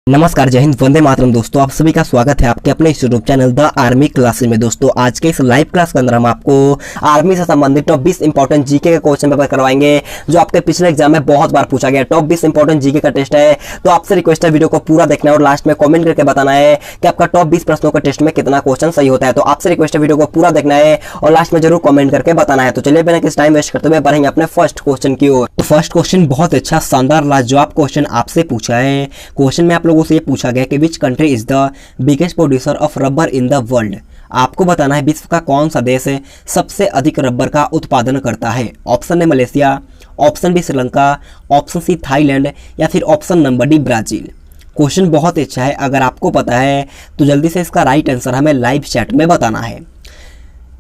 नमस्कार, जय हिंद, वंदे मातरम। दोस्तों आप सभी का स्वागत है आपके अपने इस YouTube channel the army classes में। दोस्तों आज के इस लाइव क्लास के अंदर हम आपको आर्मी से संबंधित टॉप 20 इंपॉर्टेंट जीके का क्वेश्चन पेपर करवाएंगे जो आपके पिछले एग्जाम में बहुत बार पूछा गया। टॉप 20 इंपॉर्टेंट जीके का टेस्ट है, तो आपसे रिक्वेस्ट है वीडियो को पूरा देखना है और लास्ट में कॉमेंट करके बताना है कि आपका टॉप 20 प्रश्नों का टेस्ट में कितना क्वेश्चन सही होता है। तो आपसे रिक्वेस्ट है वीडियो को पूरा देखना है और लास्ट में जरूर कॉमेंट करके बताना है। तो चलिए बिना किसी टाइम वेस्ट करते हुए बढ़ेंगे अपने फर्स्ट क्वेश्चन की ओर। तो फर्स्ट क्वेश्चन बहुत अच्छा शानदार लाजवाब क्वेश्चन आपसे पूछा है। क्वेश्चन में आप लोगों से ये पूछा गया कि which country is the biggest producer of rubber in the world. आपको बताना है विश्व का कौन सा देश है सबसे अधिक रबर का उत्पादन करता है। ऑप्शन है Malaysia, option B Sri Lanka, option C Thailand या फिर option number D Brazil. Question बहुत अच्छा है, अगर आपको पता है तो जल्दी से इसका राइट आंसर हमें लाइव चैट में बताना है।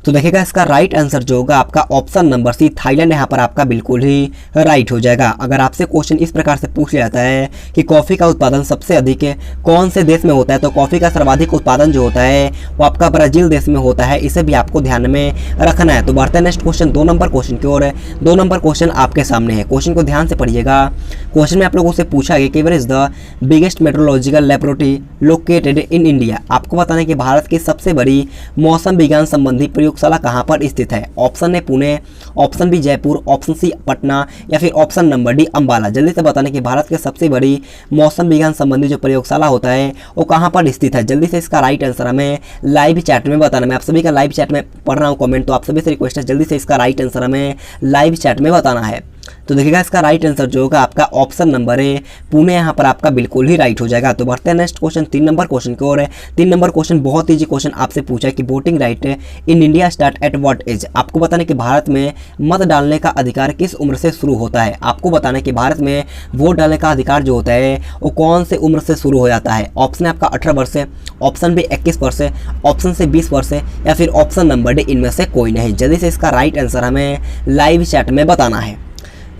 तो देखिएगा इसका राइट आंसर जो होगा आपका ऑप्शन नंबर सी थाईलैंड यहाँ पर आपका बिल्कुल ही राइट हो जाएगा। अगर आपसे क्वेश्चन इस प्रकार से पूछ लिया जाता है कि कॉफ़ी का उत्पादन सबसे अधिक कौन से देश में होता है, तो कॉफ़ी का सर्वाधिक उत्पादन जो होता है वो आपका ब्राज़ील देश में होता है। इसे भी आपको ध्यान में रखना है। तो बढ़ते हैं नेक्स्ट क्वेश्चन 2 नंबर क्वेश्चन की ओर। 2 नंबर क्वेश्चन आपके सामने है, क्वेश्चन को ध्यान से पढ़िएगा। क्वेश्चन में आप लोगों से पूछा गया कि where is the biggest metrological laboratory located in India. आपको बताना है कि भारत की सबसे बड़ी मौसम विज्ञान संबंधी प्रयोगशाला कहां पर स्थित है। ऑप्शन है Pune, option B Jaipur, option C Patna या फिर ऑप्शन नंबर डी अंबाला। जल्दी से बताना कि भारत की सबसे बड़ी मौसम विज्ञान संबंधी जो प्रयोगशाला होता है वो कहां पर स्थित है। जल्दी से इसका राइट आंसर हमें लाइव चैट में बताना। मैं आप सभी का लाइव चैट में पढ़ रहा हूं कमेंट, तो आप सभी से रिक्वेस्ट है जल्दी से इसका राइट आंसर हमें लाइव चैट में बताना है। तो देखिएगा इसका राइट आंसर जो होगा आपका ऑप्शन नंबर है पुणे, यहाँ पर आपका बिल्कुल ही राइट हो जाएगा। तो बढ़ते हैं नेक्स्ट क्वेश्चन 3 नंबर क्वेश्चन की ओर है। 3 नंबर क्वेश्चन बहुत ईजी क्वेश्चन आपसे पूछा है कि voting right in India start at what age. आपको बताना है कि भारत में मत डालने का अधिकार किस उम्र से शुरू होता है। आपको बताना है कि भारत में वोट डालने का अधिकार जो होता है वो कौन से उम्र से शुरू हो जाता है। ऑप्शन है आपका 18 वर्ष है, ऑप्शन बी 21 वर्ष है, ऑप्शन से 20 वर्ष है या फिर ऑप्शन नंबर डी इनमें से कोई नहीं। जल्दी से इसका राइट आंसर हमें लाइव चैट में बताना है।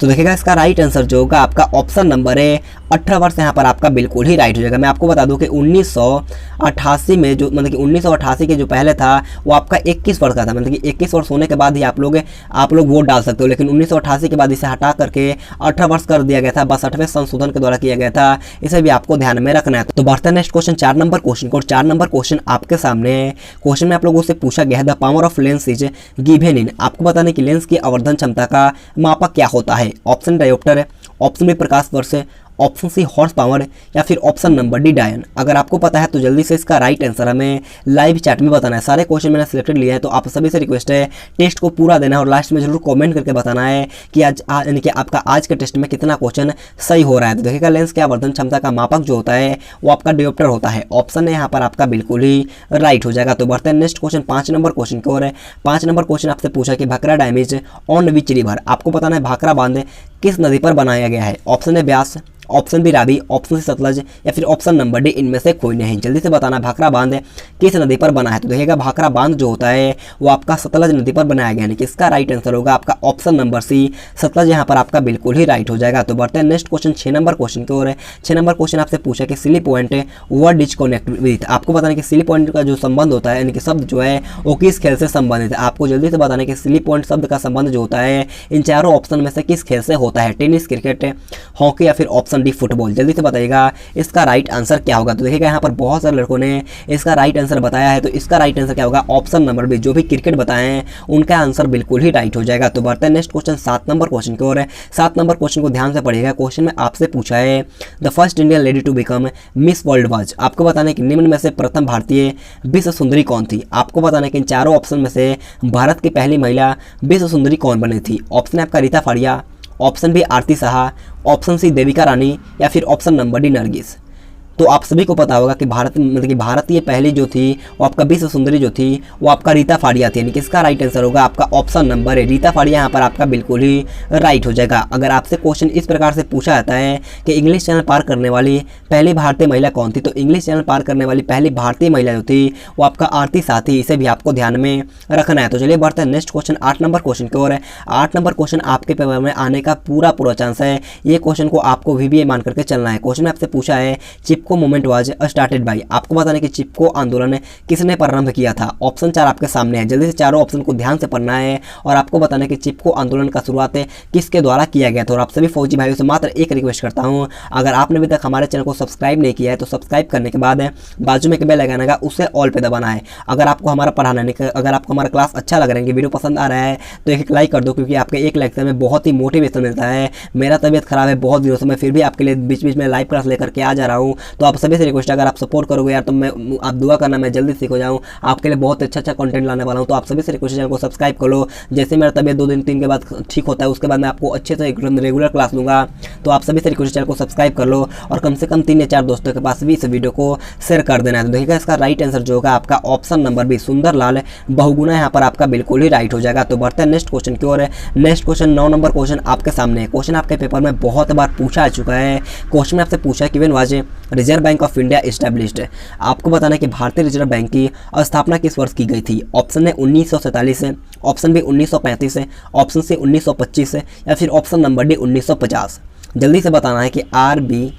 तो देखिएगा इसका राइट आंसर जो होगा आपका ऑप्शन नंबर है 18 वर्ष, यहाँ पर आपका बिल्कुल ही राइट हो जाएगा। मैं आपको बता दूं कि 1988 में जो मतलब कि 1988 के जो पहले था वो आपका 21 वर्ष का था। मतलब कि 21 वर्ष होने के बाद ही आप लोग वोट डाल सकते हो, लेकिन 1988 के बाद इसे हटा करके 18 वर्ष कर दिया गया था। 62वें संशोधन के द्वारा किया गया था, इसे भी आपको ध्यान में रखना है। तो बढ़ते हैं नेक्स्ट क्वेश्चन 4 नंबर क्वेश्चन को। 4 नंबर क्वेश्चन आपके सामने है। क्वेश्चन में आप लोगों से पूछा गया है the power of lens is given in. आपको बताने की लेंस की आवर्धन क्षमता का मापक क्या होता है। ऑप्शन डायोप्टर है, ऑप्शन बी प्रकाश वर्ष है, ऑप्शन सी हॉर्स पावर या फिर ऑप्शन नंबर डी डायन। अगर आपको पता है तो जल्दी से इसका राइट आंसर हमें लाइव चैट में बताना है। सारे क्वेश्चन मैंने सिलेक्टेड लिए हैं, तो आप सभी से रिक्वेस्ट है टेस्ट को पूरा देना है और लास्ट में जरूर कमेंट करके बताना है कि आज यानी कि आपका आज के टेस्ट में कितना क्वेश्चन सही हो रहा है। तो देखिएगा लेंस के आवर्धन क्षमता का मापक जो होता है वो आपका डायोप्टर होता है। ऑप्शन है यहाँ पर आपका बिल्कुल ही राइट हो जाएगा। तो बढ़ते हैं नेक्स्ट क्वेश्चन 5 नंबर क्वेश्चन की ओर है। 5 नंबर क्वेश्चन आपसे पूछा कि Bhakra dam is on which river. आपको बताना है भाखड़ा बांध किस नदी पर बनाया गया है। ऑप्शन है Beas, option B Ravi, option C Sutlej या फिर ऑप्शन नंबर डी इनमें से कोई नहीं। जल्दी से बताना भाखड़ा बांध किस नदी पर बना है। तो देखिएगा भाखड़ा बांध जो होता है वो आपका सतलज नदी पर बनाया गया है। कि इसका राइट आंसर होगा आपका ऑप्शन नंबर सी सतलज, यहाँ पर आपका बिल्कुल ही राइट हो जाएगा। तो बढ़ते हैं नेक्स्ट क्वेश्चन 6 नंबर क्वेश्चन की ओर है। 6 नंबर क्वेश्चन आपसे पूछा कि silly point word is connect with. आपको बताना कि सिली पॉइंट का जो संबंध होता है यानी कि शब्द जो है वो किस खेल से संबंधित है। आपको जल्दी से बताना कि सिली पॉइंट शब्द का संबंध जो होता है इन चारों ऑप्शन में से किस खेल से होता है। टेनिस, क्रिकेट, हॉकी या फिर ऑप्शन डी फुटबॉल। जल्दी से बताइएगा इसका राइट आंसर क्या होगा। तो देखिएगा यहाँ पर बहुत सारे लड़कों ने इसका राइट आंसर बताया है, तो इसका राइट आंसर क्या होगा ऑप्शन नंबर बी। जो भी क्रिकेट बताए हैं उनका आंसर बिल्कुल ही राइट हो जाएगा। तो बढ़ते हैं नेक्स्ट क्वेश्चन 7 नंबर क्वेश्चन की ओर है। 7 नंबर क्वेश्चन को ध्यान से पढ़िएगा। क्वेश्चन में आपसे पूछा है the first Indian lady to become Miss World was. आपको बताना है कि निम्न में से प्रथम भारतीय विश्व सुंदरी कौन थी। आपको बताना है कि इन चारों ऑप्शन में से भारत की पहली महिला विश्व सुंदरी कौन बनी थी। ऑप्शन है आपका रीता फाड़िया, ऑप्शन बी आरती साहा, ऑप्शन सी देविका रानी या फिर ऑप्शन नंबर डी नरगिस। तो आप सभी को पता होगा कि भारतीय पहली जो थी वो आपका विश्व सुंदरी जो थी वो आपका रीता फाड़िया थी। यानी कि इसका राइट आंसर होगा आपका ऑप्शन नंबर है रीता फाड़िया, यहाँ पर आपका बिल्कुल ही राइट हो जाएगा। अगर आपसे क्वेश्चन इस प्रकार से पूछा जाता है कि इंग्लिश चैनल पार करने वाली पहली भारतीय महिला कौन थी, तो इंग्लिश चैनल पार करने वाली पहली भारतीय महिला जो थी वो आपका आरती साह थी। इसे भी आपको ध्यान में रखना है। तो चलिए बढ़ते हैं नेक्स्ट क्वेश्चन 8 नंबर क्वेश्चन की ओर है। 8 नंबर क्वेश्चन आपके पेपर में आने का पूरा चांस है। ये क्वेश्चन को आपको VBA मान करके चलना है। क्वेश्चन में आपसे पूछा है चिपको चिपको मूवमेंट वाज स्टार्टेड बाई। आपको बताना कि चिपको आंदोलन किसने प्रारंभ किया था। ऑप्शन 4 आपके सामने है, जल्दी से चारों ऑप्शन को ध्यान से पढ़ना है और आपको बताना कि चिपको आंदोलन का शुरुआत किसके द्वारा किया गया था। और आप सभी फौजी भाइयों से मात्र एक रिक्वेस्ट करता हूं, अगर आपने अभी तक हमारे चैनल को सब्सक्राइब नहीं किया है तो सब्सक्राइब करने के बाद बाजू में एक बेल आइकन आएगा, उसे ऑल पे दबाना है। अगर आपको हमारा पढ़ाना अगर आपको हमारा क्लास अच्छा लग रहा है, वीडियो पसंद आ रहा है तो एक लाइक कर दो, क्योंकि आपके एक लाइक से हमें बहुत ही मोटिवेशन मिलता है। मेरा तबीयत खराब है बहुत दिनों से, मैं फिर भी आपके लिए बीच बीच में लाइव क्लास लेकर के आ जा रहा हूँ। तो आप सभी से रिक्वेस्ट है, अगर आप सपोर्ट करोगे यार तो मैं आप दुआ करना मैं जल्दी सीख हो जाऊँ, आपके लिए बहुत अच्छा कंटेंट लाने वाला हूँ। तो आप सभी से रिक्वेस्ट चैनल को सब्सक्राइब कर लो। जैसे मेरा तबीयत 2 दिन 3 के बाद ठीक होता है उसके बाद मैं आपको अच्छे से रेगुलर क्लास दूंगा। तो आप सभी से रिक्वेस्ट चैनल को सब्सक्राइब कर लो और कम से कम 3 या 4 दोस्तों के पास भी इस वीडियो को शेयर कर देना है। तो देखिएगा इसका राइट आंसर जो होगा आपका option number B Sundarlal Bahuguna यहाँ पर आपका बिल्कुल ही राइट हो जाएगा। तो बढ़ते हैं नेक्स्ट क्वेश्चन की ओर। नेक्स्ट क्वेश्चन 9 नंबर क्वेश्चन आपके सामने है। क्वेश्चन आपके पेपर में बहुत बार पूछा आ चुका है। क्वेश्चन में आपसे पूछा है कि when was reserve bank of India established. आपको बताना है कि भारतीय रिजर्व बैंक की स्थापना किस वर्ष की गई थी। ऑप्शन है 1947 है, ऑप्शन बी 1935 है, ऑप्शन सी 1925 है या फिर ऑप्शन नंबर डी 1950। जल्दी से बताना है कि RBI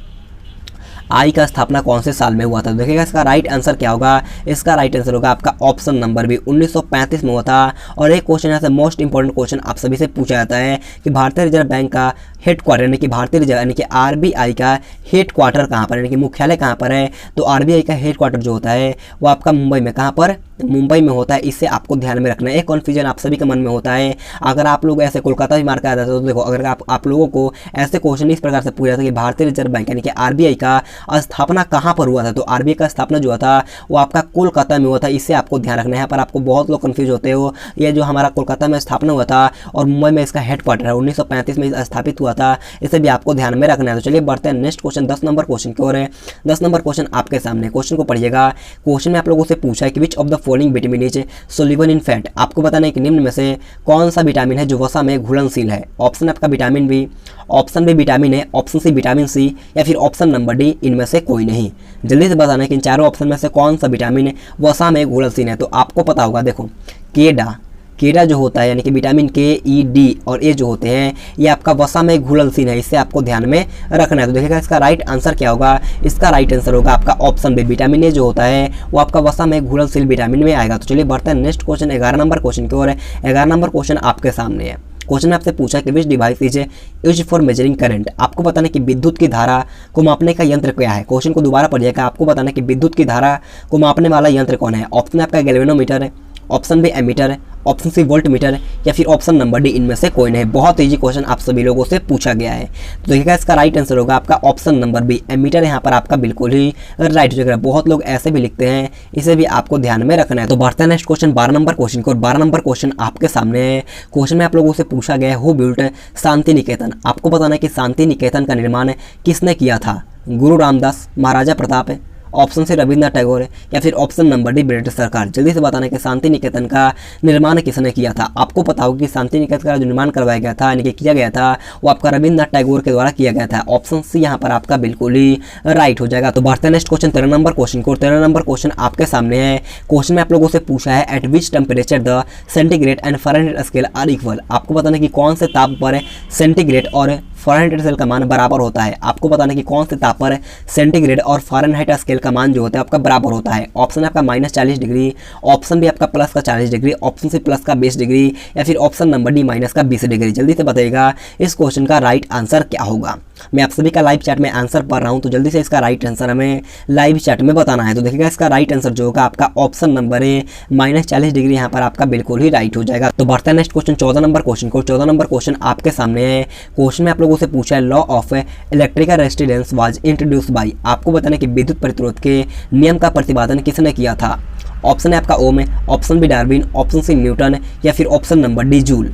का स्थापना कौन से साल में हुआ था। देखिएगा इसका राइट आंसर क्या होगा। इसका राइट आंसर होगा आपका ऑप्शन नंबर बी 1935 में हुआ था। और एक क्वेश्चन यहाँ से मोस्ट इंपॉर्टेंट क्वेश्चन आप सभी से पूछा जाता है कि भारतीय रिजर्व बैंक का हेड क्वार्टर यानी कि भारतीय रिजर्व यानी कि RBI का हेड क्वार्टर कहाँ पर यानी कि मुख्यालय कहाँ पर है। तो RBI का हेड क्वार्टर जो होता है वो आपका मुंबई में, कहाँ पर, मुंबई में होता है। इसे आपको ध्यान में रखना है। एक कन्फ्यूजन आप सभी के मन में होता है, अगर आप लोग ऐसे कोलकाता भी मार के आ जाते हो तो देखो, अगर आप लोगों को ऐसे क्वेश्चन इस प्रकार से पूछा जाता है कि भारतीय रिजर्व बैंक यानी कि RBI का स्थापना कहाँ पर हुआ था, तो RBI का स्थापना जो हुआ था वो आपका कोलकाता में हुआ था। इससे आपको ध्यान रखना है। यहाँ पर आपको बहुत लोग कन्फ्यूज होते हो, ये जो हमारा कोलकाता में स्थापना हुआ था और मुंबई में इसका हेड क्वार्टर है, 1935 में स्थापित हुआ था, इसे भी आपको ध्यान में रखना है। तो चलिए बढ़ते हैं नेक्स्ट क्वेश्चन 10 नंबर क्वेश्चन की ओर है। 10 नंबर क्वेश्चन आपके सामने, क्वेश्चन को पढ़िएगा। क्वेश्चन में आप लोगों से पूछा है कि which of the following vitamin is soluble in fat. आपको बताना है कि निम्न में से कौन सा विटामिन है जो वसा में घुलनशील है। ऑप्शन आपका vitamin B, option B vitamin A, option C vitamin C या फिर ऑप्शन नंबर डी इनमें से कोई नहीं। जल्दी से बताना है कि इन चारों ऑप्शन में से कौन सा विटामिन वसा में घुलनशील है। तो आपको पता होगा, देखो केडा जो होता है यानी कि विटामिन KE, D और ए जो होते हैं ये आपका वसा में घुलनशील है, इससे आपको ध्यान में रखना है। तो देखिएगा इसका राइट आंसर क्या होगा। इसका राइट आंसर होगा आपका ऑप्शन बी, विटामिन ए जो होता है वो आपका वसा में घुलनशील विटामिन में आएगा। तो चलिए बढ़ते हैं नेक्स्ट क्वेश्चन 11 नंबर क्वेश्चन की ओर है। 11 नंबर क्वेश्चन आपके सामने है। क्वेश्चन में आपसे पूछा कि विच device is used for measuring current. आपको बताना कि विद्युत की धारा को मापने का यंत्र क्या है। क्वेश्चन को दोबारा पढ़िएगा। आपको बताना कि विद्युत की धारा को मापने वाला यंत्र कौन है। ऑप्शन आपका गैल्वेनोमीटर है, ऑप्शन बी एमीटर है, ऑप्शन सी वोल्ट मीटर या फिर ऑप्शन नंबर डी इनमें से कोई नहीं। बहुत इजी क्वेश्चन आप सभी लोगों से पूछा गया है। तो देखिएगा इसका राइट आंसर होगा आपका ऑप्शन नंबर बी एमीटर, यहाँ पर आपका बिल्कुल ही राइट हो जाएगा। बहुत लोग ऐसे भी लिखते हैं, इसे भी आपको ध्यान में रखना है। तो बढ़ते हैं नेक्स्ट क्वेश्चन 12 नंबर क्वेश्चन को। 12 नंबर क्वेश्चन आपके सामने है। क्वेश्चन में आप लोगों से पूछा गया है हु बिल्ट शांति निकेतन। आपको बताना है कि शांति निकेतन का निर्माण किसने किया था। गुरु रामदास, महाराजा प्रताप है, ऑप्शन से रविंद्रनाथ टैगोर है या फिर ऑप्शन नंबर डी ब्रिटिश सरकार। जल्दी से बताना कि शांति निकेतन का निर्माण किसने किया था। आपको पता होगा कि शांति निकेतन का जो निर्माण करवाया गया था यानी कि किया गया था वो आपका रविंद्रनाथ टैगोर के द्वारा किया गया था। ऑप्शन सी यहाँ पर आपका बिल्कुल ही राइट हो जाएगा। तो बढ़ते हैं नेक्स्ट क्वेश्चन 13 नंबर क्वेश्चन को। 13 नंबर क्वेश्चन आपके सामने है। क्वेश्चन में आप लोगों से पूछा है at which temperature the centigrade and Fahrenheit scale are equal. आपको बताना कि कौन से ताप पर सेंटीग्रेड और फ़ारेनहाइट स्केल का मान बराबर होता है। आपको बताना कि कौन से ताप पर सेंटीग्रेड और फ़ारेनहाइट स्केल का मान जो होता है आपका बराबर होता है। ऑप्शन आपका -40 डिग्री, ऑप्शन भी आपका प्लस का 40 डिग्री, ऑप्शन से प्लस का 20 डिग्री या फिर ऑप्शन नंबर डी माइनस का 20 डिग्री। जल्दी से बताइएगा इस क्वेश्चन का राइट आंसर क्या होगा। मैं आप सभी का लाइव चैट में आंसर पढ़ रहा हूं, तो जल्दी से इसका राइट आंसर हमें लाइव चैट में बताना है। तो देखिएगा इसका राइट आंसर जो होगा आपका ऑप्शन नंबर ए -40 डिग्री यहाँ पर आपका बिल्कुल ही राइट हो जाएगा। तो बढ़ते हैं नेक्स्ट क्वेश्चन 14 नंबर क्वेश्चन को। 14 नंबर क्वेश्चन आपके सामने है। क्वेश्चन में आप लोगों से पूछा है law of electrical resistance was introduce by. आपको बताना कि विद्युत प्रतिरोध के नियम का प्रतिपादन किसने किया था। ऑप्शन है आपका ओम है, option B Darwin, option C Newton या फिर ऑप्शन नंबर डी जूल।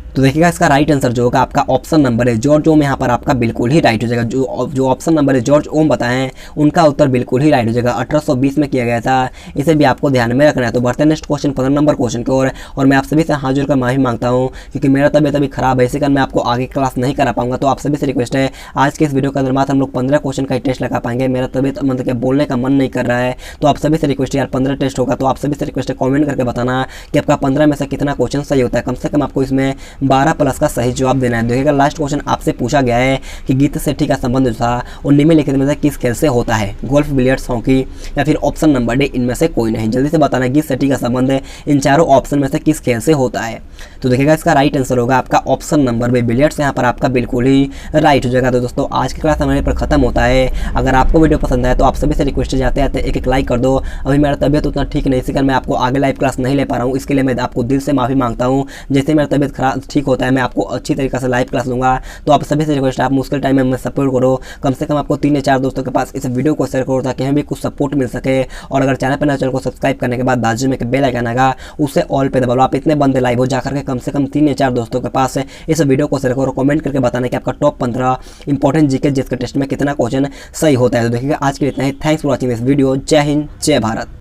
तो देखिएगा इसका राइट आंसर जो होगा आपका ऑप्शन नंबर है जॉर्ज ओम, यहाँ पर आपका बिल्कुल ही राइट हो जाएगा। जो ऑप्शन नंबर है जॉर्ज ओम बताएं उनका उत्तर बिल्कुल ही राइट हो जाएगा। 1820 में किया गया था, इसे भी आपको ध्यान में रखना है। तो बढ़ते हैं नेक्स्ट क्वेश्चन 15 नंबर क्वेश्चन की ओर। और मैं आप सभी से हाथ जोड़कर माफी मांगता हूँ क्योंकि मेरा तबियत अभी खराब है, इसी कारण मैं आपको आगे क्लास नहीं करा पाऊंगा। तो आप सभी से रिक्वेस्ट है आज के इस वीडियो के अंदर मात्र हम लोग 15 क्वेश्चन का टेस्ट लगा पाएंगे। मेरा तबियत मतलब कि बोलने का मन नहीं कर रहा है, तो आप सभी से रिक्वेस्ट यार 15 टेस्ट होगा, तो आप सभी से रिक्वेस्ट है कॉमेंट करके बताना कि आपका 15 में से कितना क्वेश्चन सही होता है। कम से कम आपको इसमें 12 प्लस का सही जवाब देना है। देखिएगा लास्ट क्वेश्चन आपसे पूछा गया है कि गीत सेट्टी का संबंध जो था वो निम्नलिखित में से किस खेल से होता है, गोल्फ, बिलियर्ड्स, हॉकी या फिर ऑप्शन नंबर डी इनमें से कोई नहीं। जल्दी से बताना गीत सेट्टी का संबंध इन चारों ऑप्शन में से किस खेल से होता है। तो देखिएगा इसका राइट आंसर होगा आपका ऑप्शन नंबर बी, बिलियर्ड्स। यहाँ पर आपका बिल्कुल ही राइट हो जाएगा। तो दोस्तों आज की क्लास हमारे पर खत्म होता है। अगर आपको वीडियो पसंद आए तो आप सभी से रिक्वेस्ट जाते आते एक लाइक कर दो। अभी मेरा तबियत उतना ठीक नहीं, इसी कारण मैं आपको आगे लाइव क्लास नहीं ले पा रहा हूँ। इसके लिए मैं आपको दिल से माफी मांगता हूँ। जैसे मेरा तबियत खराब ठीक होता है मैं आपको अच्छी तरीके से लाइव क्लास लूँगा। तो आप सभी से रिक्वेस्ट, आप मुश्किल टाइम में हमें सपोर्ट करो। कम से कम आपको 3 या 4 दोस्तों के पास इस वीडियो को शेयर करो ताकि हमें भी कुछ सपोर्ट मिल सके। और अगर चैनल पर नए चैनल को सब्सक्राइब करने के बाद बाजू में बेल आइकन आएगा उसे ऑल पे दबा लो। आप इतने बंदे लाइव हो जाकर के कम से कम 3 या 4 दोस्तों के पास इस वीडियो को शेयर करो। कमेंट करके बताना कि आपका टॉप 15 इंपॉर्टेंट जीके जिसके टेस्ट में कितना क्वेश्चन सही होता है। तो देखिएगा आज के लिए इतना ही। Thanks for watching this video. जय हिंद, जय भारत।